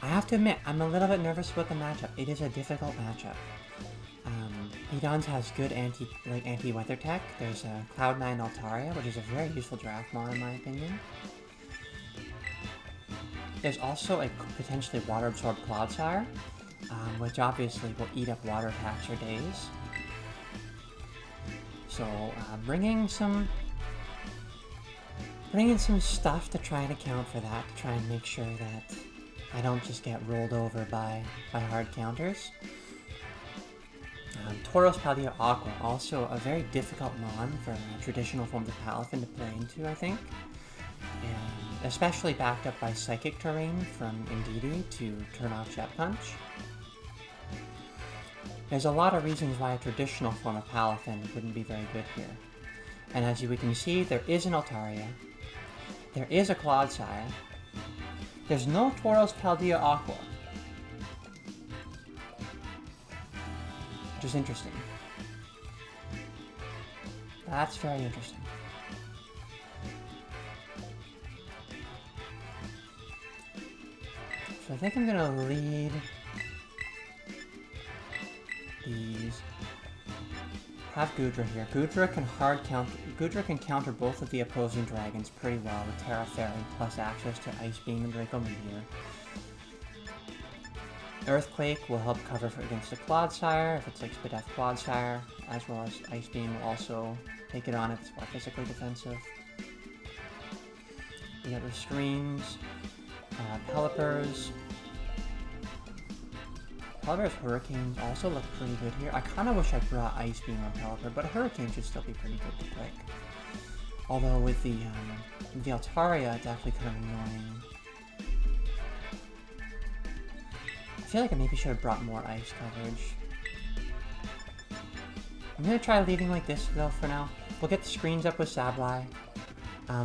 I have to admit, I'm a little bit nervous about the matchup. It is a difficult matchup. PDonz has good anti-weather tech. There's a Cloud9 Altaria, which is a very useful draft mod in my opinion. There's also a potentially water-absorbed Cloudsire, which obviously will eat up water attacks for days. So, bringing in some stuff to try and account for that, to try and make sure that I don't just get rolled over by hard counters. Tauros Paldea Aqua, also a very difficult mon for traditional forms of Palafin to play into, I think. And especially backed up by Psychic Terrain from Indeedee to turn off Jet Punch. There's a lot of reasons why a traditional form of Palafin wouldn't be very good here. And as we can see, there is an Altaria, there is a Cloudsire, there's no Tauros Paldea Aqua, which is interesting. That's very interesting. So I think I'm gonna lead these. Have Goodra here. Goodra can counter both of the opposing dragons pretty well with Tera Fairy plus access to Ice Beam and Draco Meteor. Earthquake will help cover against the Cloudsire if it's like Spadef Cloudsire, as well as Ice Beam will also take it on if it's more physically defensive. We got Restrains, Pelipper's. Pelipper's Hurricanes also look pretty good here. I kind of wish I brought Ice Beam on Pelipper, but a Hurricane should still be pretty good to click. Although with the Altaria, it's actually kind of annoying. I feel like I maybe should have brought more ice coverage. I'm gonna try leading like this though for now. We'll get the screens up with Sableye.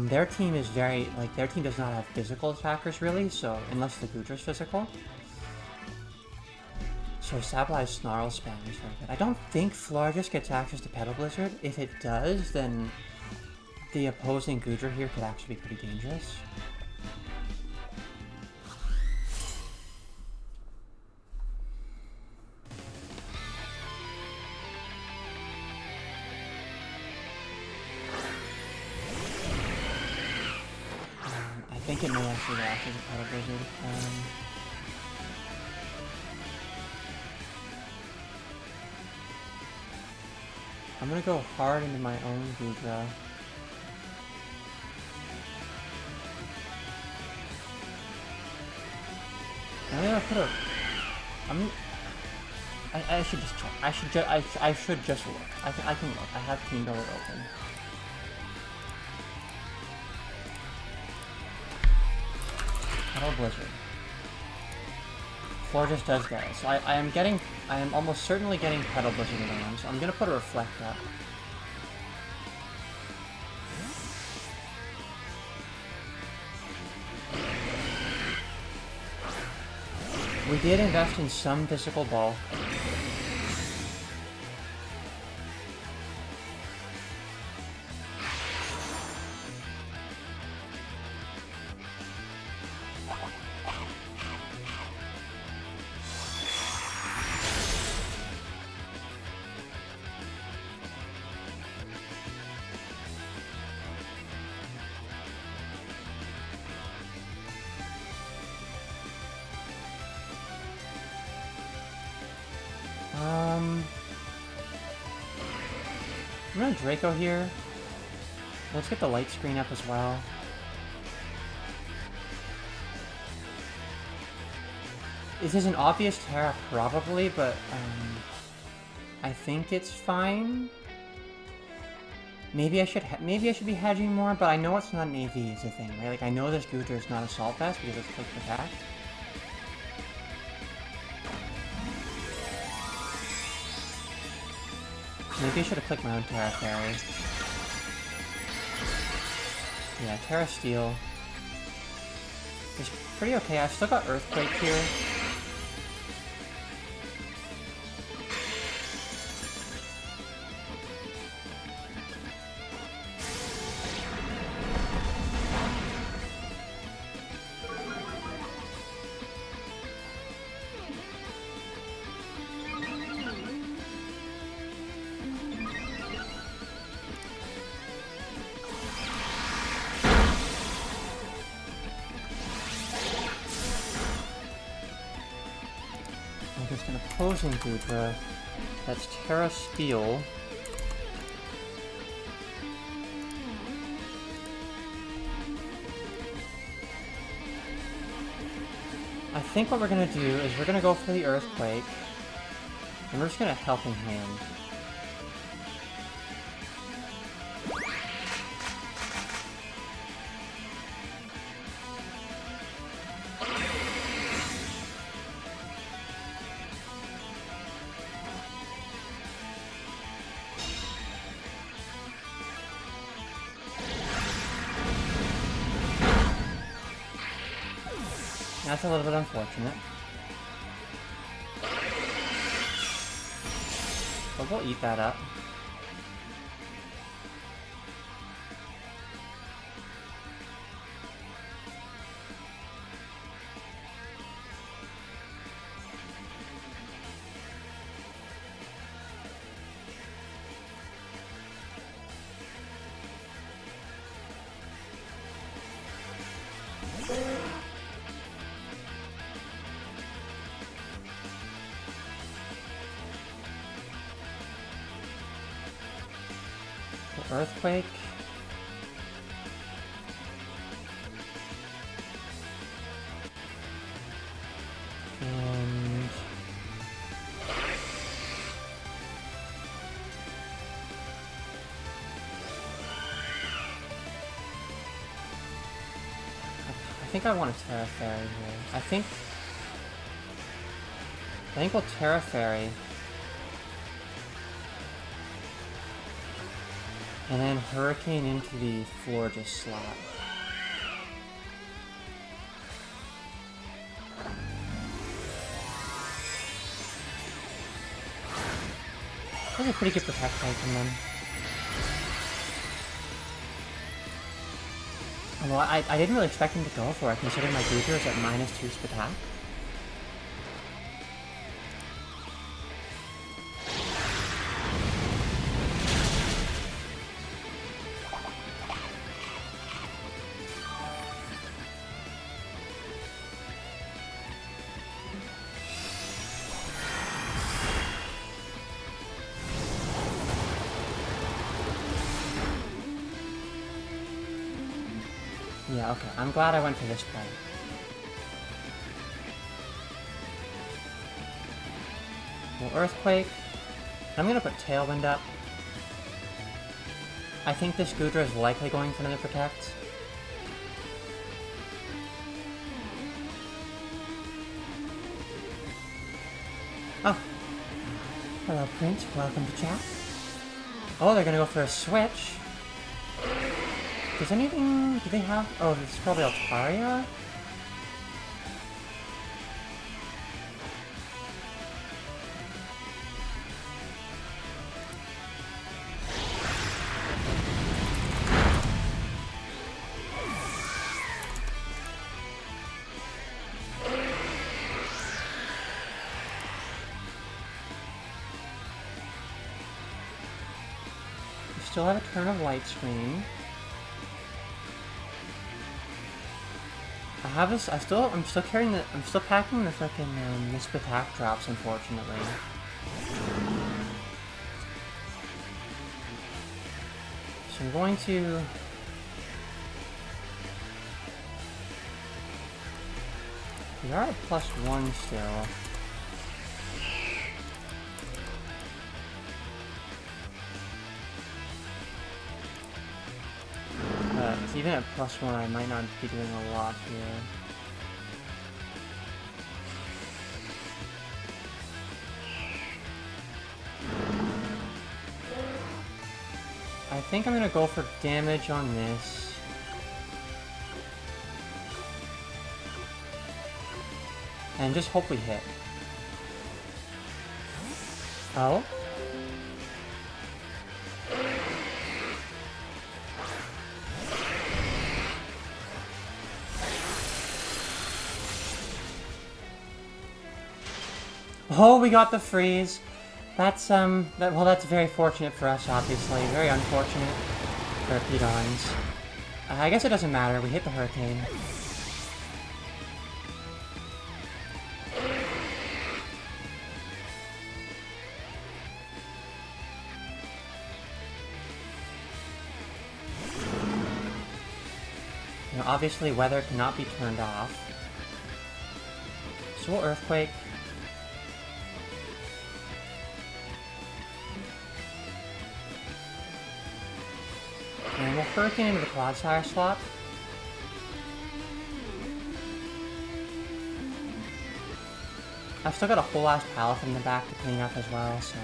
Their team is their team does not have physical attackers really, so unless the Goodra's physical. So Sableye's Snarl spam is very good. I don't think Florges gets access to Petal Blizzard. If it does, then the opposing Goodra here could actually be pretty dangerous. I think it may actually go after the Petal Blizzard. I'm gonna go hard into my own Goodra. I'm gonna put a. I should just check. I should just look. I can look. I have Team Builder open. Petal Blizzard. Florges does that. So I am almost certainly getting Petal Blizzard around, so I'm gonna put a Reflect up. We did invest in some physical bulk. I'm gonna Draco here. Let's get the light screen up as well. This is an obvious Tera probably, but I think it's fine. Maybe I should be hedging more, but I know it's not an AV is the thing, right? Like I know this Goodra is not Assault Vest because it's click attack. Maybe I should have clicked my own Tera Fairy. Yeah, Tera Steel is pretty okay. I've still got Earthquake here. against an opposing Goodra. That's Tera Steel. I think what we're gonna do is we're gonna go for the Earthquake, and we're just gonna Helping Hand. That's a little bit unfortunate. But we'll eat that up. Earthquake. And I think I want a Tera Fairy here. I think we'll Tera Fairy. And then Hurricane into the Florges slot. That was a pretty good Protect play from them. Although I didn't really expect him to go for it, considering my Goodra is at -2 Spatak. Yeah, okay. I'm glad I went for this play. Well, Earthquake. I'm gonna put Tailwind up. I think this Goodra is likely going for another Protect. Oh. Hello, Prince. Welcome to chat. Oh, they're gonna go for a switch. Does anything... do they have... oh, this is probably Altaria? We still have a turn of Light Screen. I have this. I'm still carrying the. I'm still packing the frickin' Misp attack drops, unfortunately. So I'm going to. We are at +1 still. Even at +1, I might not be doing a lot here. I think I'm gonna go for damage on this. And just hope we hit. Oh? Oh, we got the freeze. That's, well, that's very fortunate for us, obviously. Very unfortunate for PDonz. I guess it doesn't matter. We hit the Hurricane. know, obviously weather cannot be turned off. So we'll Earthquake. And we'll Hurricane into the Clodsire slot. I've still got a whole ass Pallet in the back to clean up as well, so...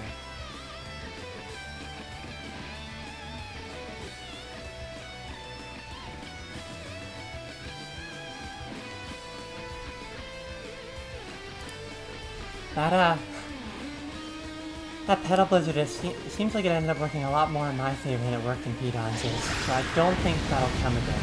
That Pedal Blizzard it seems like it ended up working a lot more in my favor than it worked in PDonz's, so I don't think that'll come again.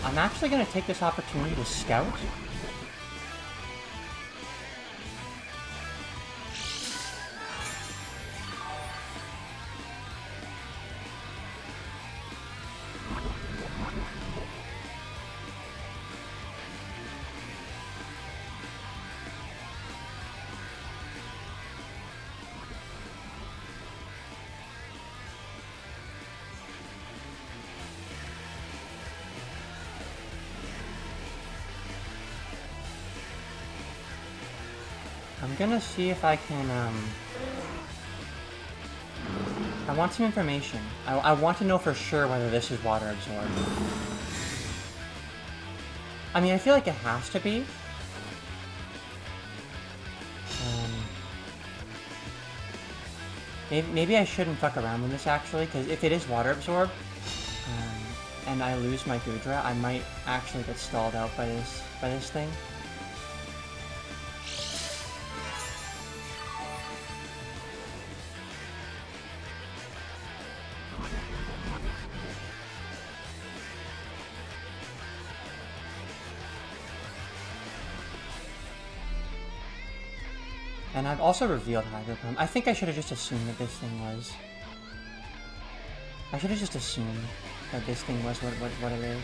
I'm actually going to take this opportunity to scout. I'm gonna see if I can, I want some information. I want to know for sure whether this is water absorbed. I mean, I feel like it has to be. Maybe I shouldn't fuck around with this, actually, because if it is water absorbed, and I lose my Goodra, I might actually get stalled out by this thing. And I've also revealed Hydro Pump. I think I should have just assumed that this thing was... I should have just assumed that this thing was what it is.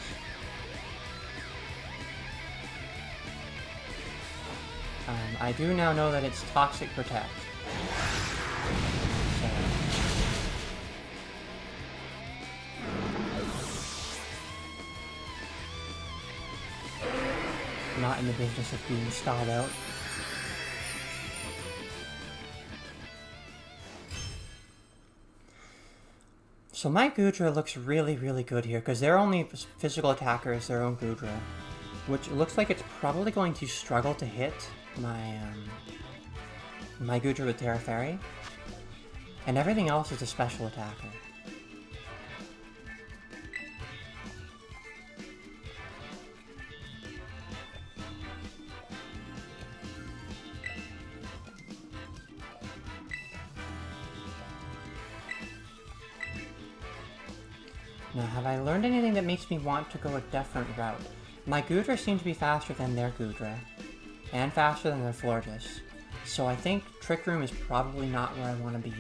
I do now know that it's Toxic Protect. So... not in the business of being stalled out. So my Goodra looks really, really good here, because their only physical attacker is their own Goodra, which looks like it's probably going to struggle to hit my my Goodra with Tera Fairy, and everything else is a special attacker. Now, have I learned anything that makes me want to go a different route? My Goodra seems to be faster than their Goodra, and faster than their Florges, so I think Trick Room is probably not where I want to be.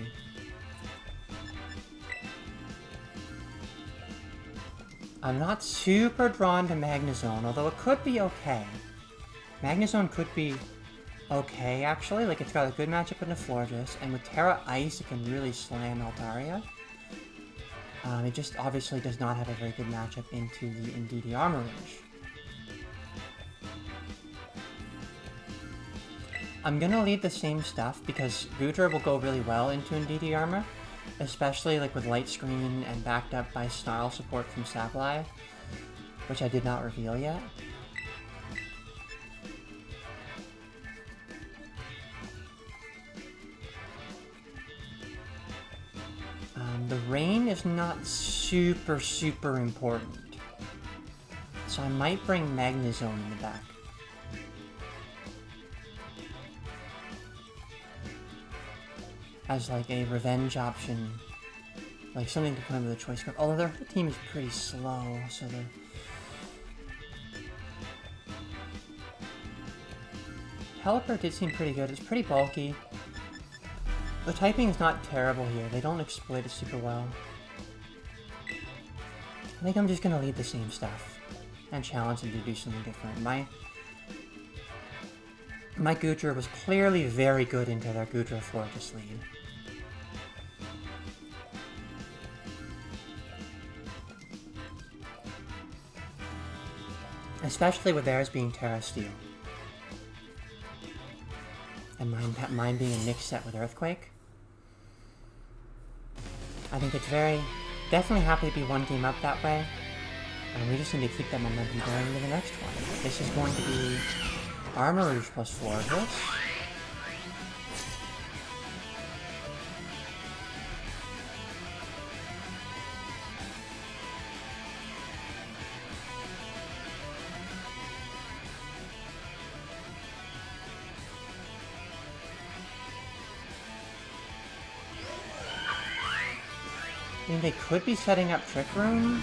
I'm not super drawn to Magnezone, although it could be okay. Magnezone could be okay, actually. Like, it's got a good matchup with the Florges, and with Tera Ice, it can really slam Altaria. It just obviously does not have a very good matchup into the Indeedee Armor Rouge. I'm gonna lead the same stuff because Goodra will go really well into Indeedee Armor, especially like with Light Screen and backed up by Snarl support from Sableye, which I did not reveal yet. The rain is not super important, so I might bring Magnezone in the back. As like a revenge option, like something to put into the choice group. Although their whole team is pretty slow, so the Pelipper did seem pretty good. It's pretty bulky. The typing is not terrible here. They don't exploit it super well. I think I'm just gonna lead the same stuff and challenge them to do something different. My Goodra was clearly very good into their Goodra Florges lead. Especially with theirs being Tera Steel. And mine being a mixed set with Earthquake. I think it's definitely happy to be one game up that way. And we just need to keep that momentum going into the next one. This is going to be Armor Rouge plus Florges. I mean, they could be setting up Trick Room.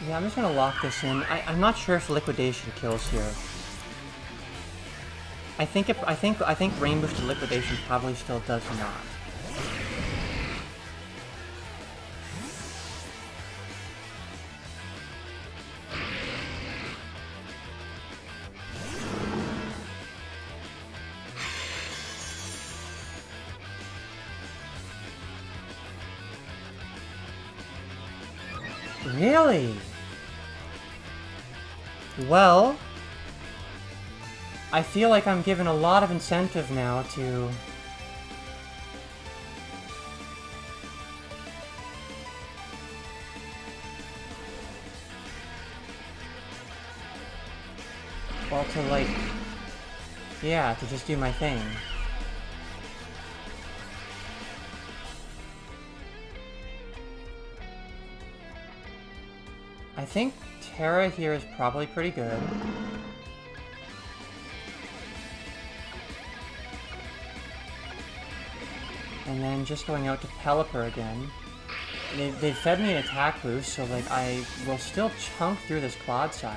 Yeah, I'm just gonna lock this in. I'm not sure if Liquidation kills here. I think Rain Boosted Liquidation probably still does not. Really? Well, I feel like I'm given a lot of incentive now to... Well, to like... Yeah, to just do my thing. I think Tera here is probably pretty good. And then just going out to Pelipper again. They've fed me an attack boost, so like I will still chunk through this Clodsire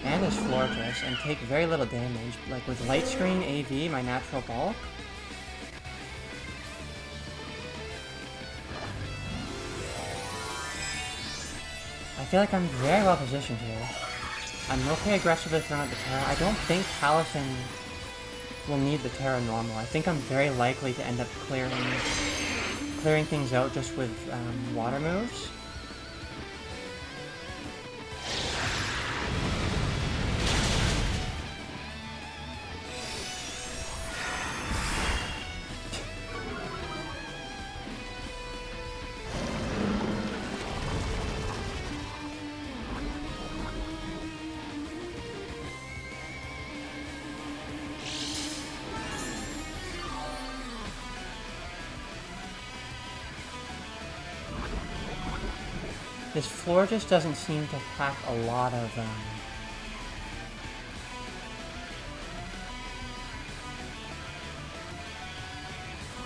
and this Florges and take very little damage. Like with Light Screen AV, my natural bulk. I feel like I'm very well positioned here. I'm okay aggressively throwing out the Tera. I don't think Palafin will need the Tera normal. I think I'm very likely to end up clearing things out just with water moves. This floor just doesn't seem to pack a lot of,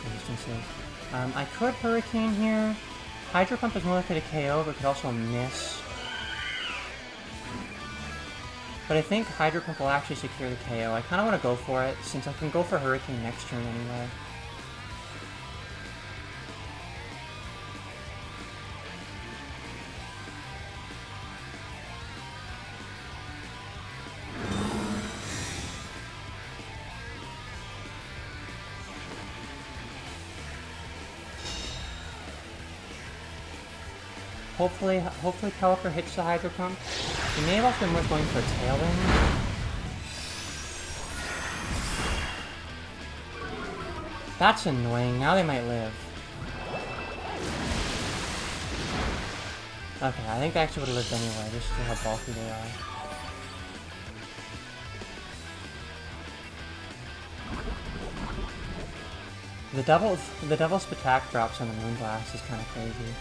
distances. I could Hurricane here. Hydro Pump is more likely to KO, but could also miss. But I think Hydro Pump will actually secure the KO. I kind of want to go for it, since I can go for Hurricane next turn anyway. Hopefully Pelipper hits the Hydro Pump. He may have also been worth going for a Tailwind. That's annoying. Now they might live. Okay, I think they actually would have lived anyway, just to how bulky they are. The double Spatak drops on the Moonblast is kind of crazy.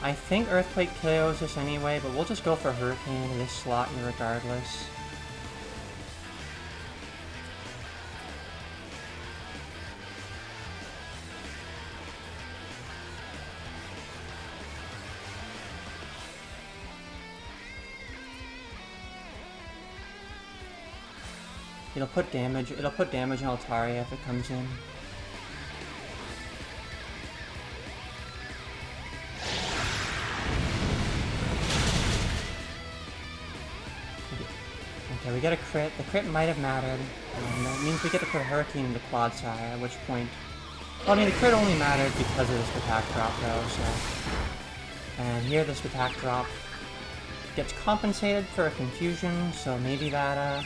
I think Earthquake KOs this anyway, but we'll just go for Hurricane in this slot regardless. It'll put damage on Altaria if it comes in. Okay, we get a crit. The crit might have mattered. That means we get to put Hurricane into Clodsire, at which point... Well, I mean, the crit only mattered because of this attack drop, though, so... And here, this attack drop gets compensated for a confusion, so maybe that,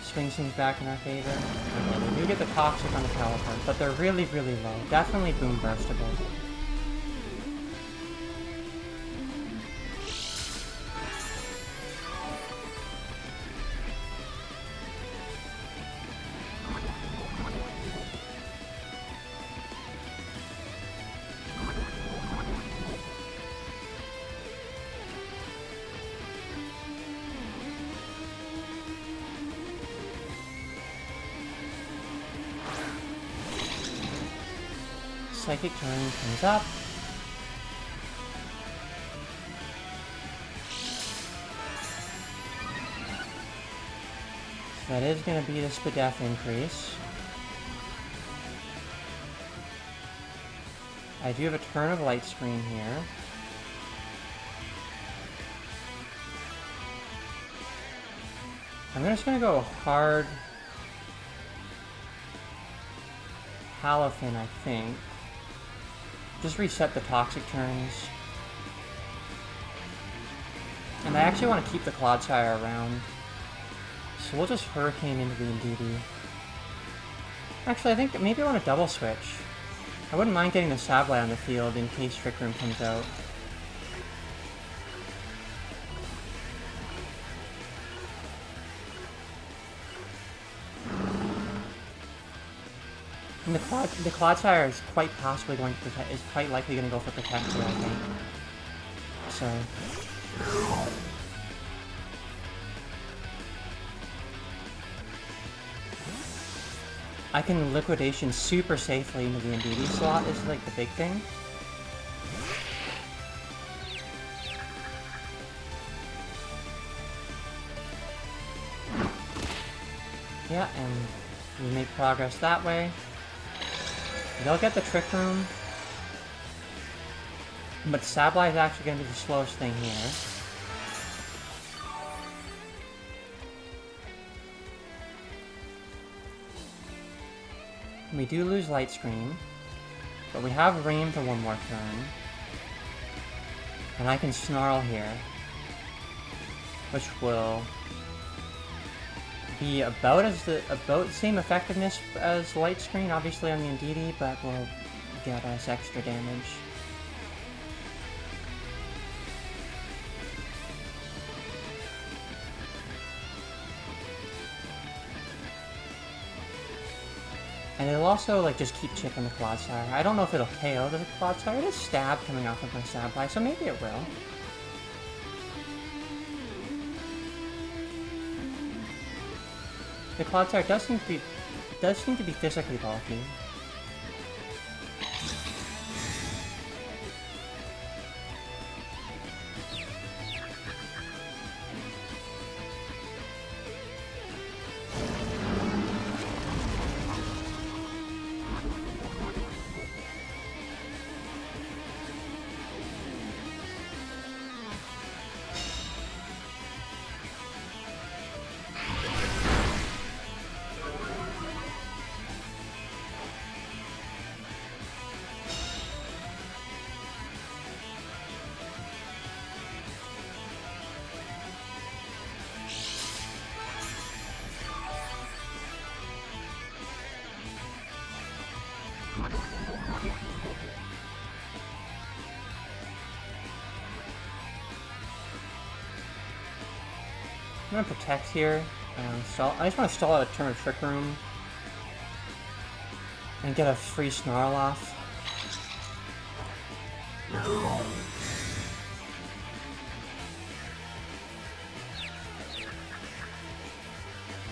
swings things back in our favor. Okay, we do get the Toxic on the Teleport, but they're really, really low. Definitely Boom Burstable. Psychic Turn comes up. So that is going to be the Spadef increase. I do have a turn of Light Screen here. I'm just going to go hard Halifin, I think. Just reset the Toxic turns. And I actually want to keep the Clodsire around. So we'll just Hurricane into the Indeedee. Actually, I think maybe I want to double switch. I wouldn't mind getting the Sableye on the field in case Trick Room comes out. And the Clodsire is quite possibly going to protect, is quite likely going to go for Protector, I think. So... I can Liquidation super safely into the Indeedee slot is like the big thing. Yeah, and we make progress that way. They'll get the Trick Room. But Sableye is actually going to be the slowest thing here. We do lose Light Screen. But we have Ream for one more turn. And I can Snarl here. Which will be about the same effectiveness as Light Screen, obviously on the Indeedee, but will get us extra damage. And it'll also like just keep chipping the Clodsire. I don't know if it'll KO the Clodsire. It is Stab coming off of my Sableye, so maybe it will. The Clodsire does seem to be physically bulky. I'm gonna Protect here. I just want to stall out a turn of Trick Room. And get a free Snarl off.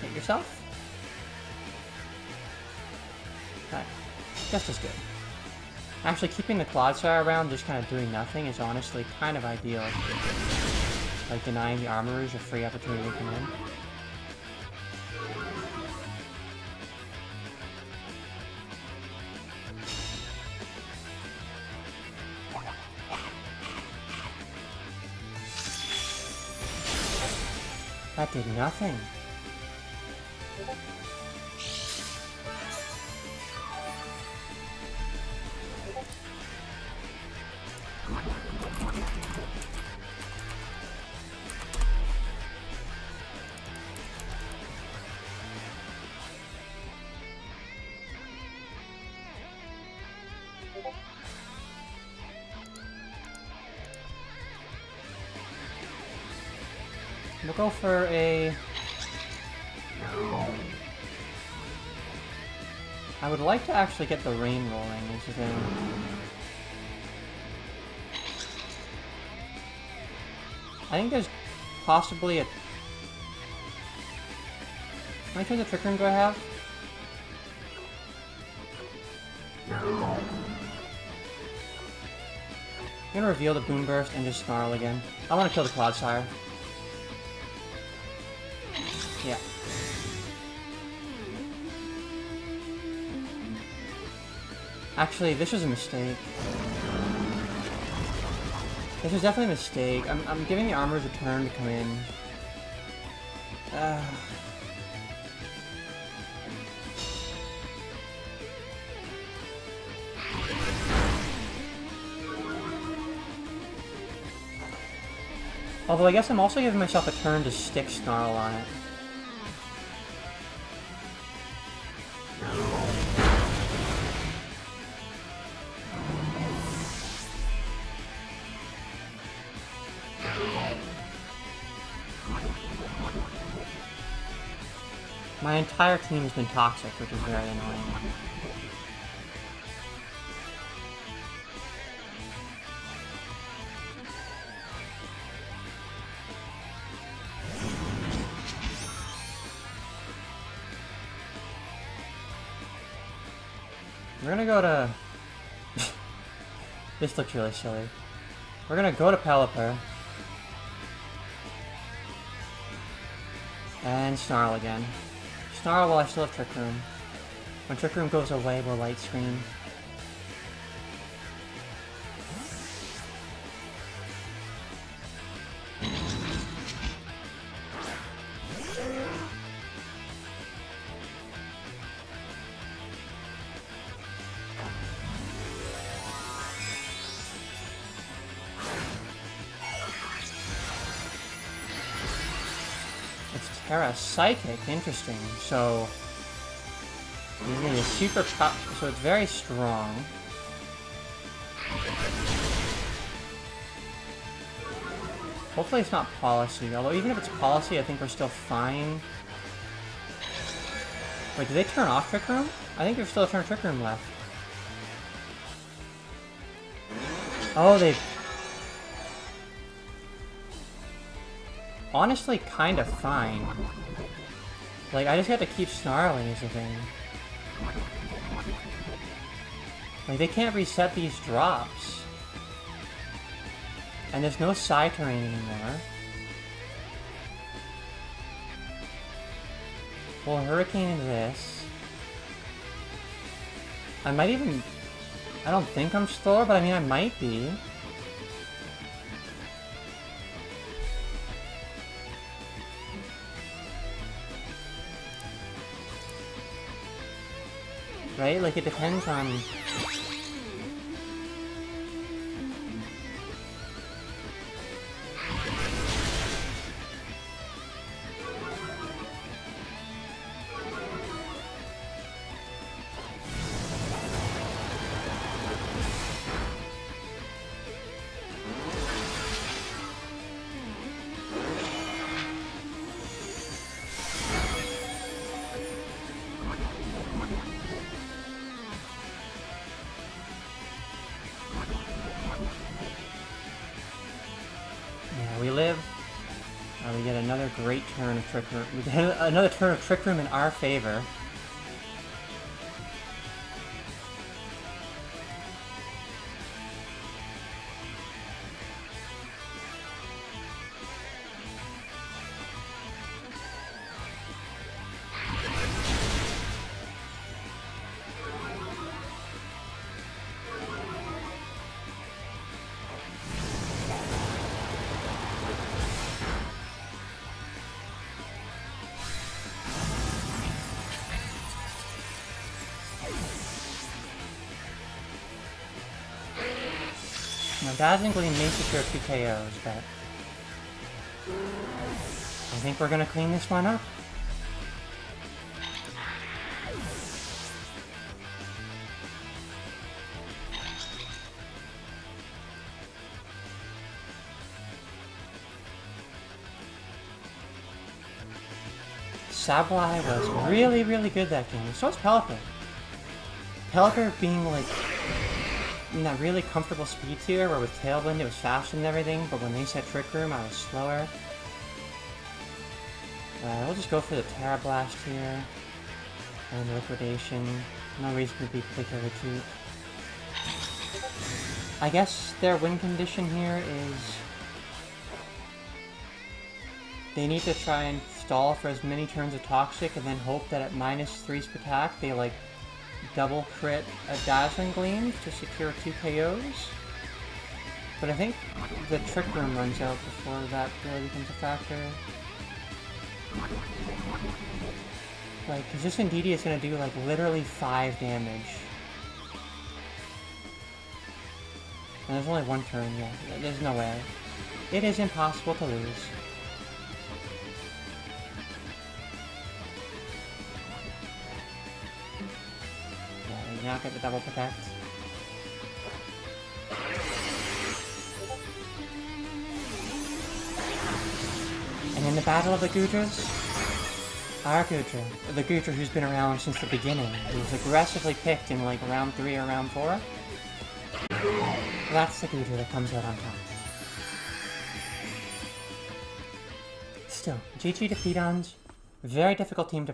Hit yourself. Okay. Just as good. Actually, keeping the Clodsire around, just kind of doing nothing, is honestly kind of ideal. like denying the armorers a free opportunity to come in. That did nothing. We'll go for a... I would like to actually get the rain rolling, is the thing. I think there's possibly a... How many turns of Trick Room do I have? I'm gonna reveal the Boom Burst and just Snarl again. I want to kill the Cloudsire. Yeah. Actually, this was a mistake. This was definitely a mistake. I'm giving the armorers a turn to come in. Although I guess I'm also giving myself a turn to stick Snarl on it. My entire team has been toxic, which is very annoying. We're gonna go to... This looks really silly. We're gonna go to Pelipper. And Snarl again. Snarl while I still have Trick Room. When Trick Room goes away, we'll Light Screen. It's Tera Psychic, interesting. So using a super so it's very strong. Hopefully it's not Policy, although even if it's Policy, I think we're still fine. Wait, did they turn off Trick Room? I think there's still a turn of Trick Room left. Oh, they... Honestly, kind of fine. Like, I just have to keep snarling is the thing. Like, they can't reset these drops. And there's no side terrain anymore. We'll Hurricane this. I might even... I don't think I'm slower, but I mean, I might be. Right? Like, it depends on... we live. We get another great turn of Trick Room. We get another turn of Trick Room in our favor. Dazzling Gleam may secure 2 KOs, but I think we're gonna clean this one up. Sableye was really, really good that game. So was Pelipper. Pelipper being like in that really comfortable speed tier where with Tailwind it was faster and everything, but when they set Trick Room I was slower. We'll just go for the Tera Blast here. And Liquidation. No reason to be quick or retreat. I guess their win condition here is they need to try and stall for as many turns of Toxic and then hope that at -3 attack they like double crit a Dazzling Gleam to secure 2 KOs. But I think the Trick Room runs out before that really becomes a factor. Like, because this Indeedee is going to do like literally 5 damage. And there's only one turn, yeah. There's no way. It is impossible to lose. Not get the double protect. And in the Battle of the Goodras, our Goodra, the Goodra who's been around since the beginning, who's aggressively picked in like round 3 or round 4, that's the Goodra that comes out on top. Still, GG to PDonz, very difficult team to